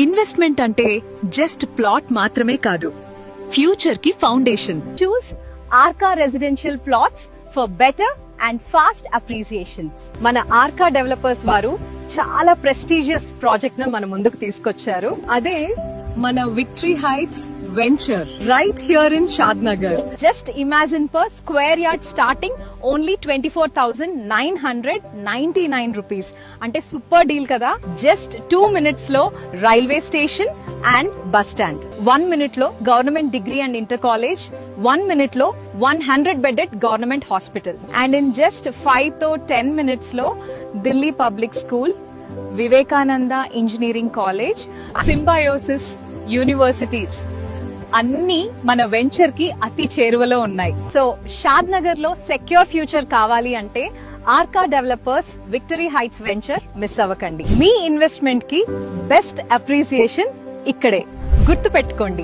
Investment అంటే just plot మాత్రమే కాదు, ఫ్యూచర్ కి foundation. Choose Arca Residential Plots for better and fast appreciations. మన ఆర్కా డెవలపర్స్ వారు చాలా ప్రెస్టీజియస్ ప్రాజెక్ట్ ను మన ముందుకు తీసుకొచ్చారు. అదే మన victory Heights venture right here in Shadnagar. Just imagine per square yard starting only 24,999 rupees. అంటే సూపర్ డీల్ కదా. జస్ట్ 2 minutes లో railway station and bus stand, 1 minute లో government degree and inter college, 1 minute లో 100 bedded government hospital, and in just 5 to 10 minutes లో Delhi public school, Vivekananda engineering college, symbiosis universities అన్ని మన venture కి అతి చేరువలో ఉన్నాయి. సో షాద్ నగర్ లో సెక్యూర్ ఫ్యూచర్ కావాలి అంటే Arka developers Victory Heights venture miss అవ్వకండి. మీ ఇన్వెస్ట్మెంట్ కి బెస్ట్ అప్రిసియేషన్ ఇక్కడే. గుర్తు పెట్టుకోండి.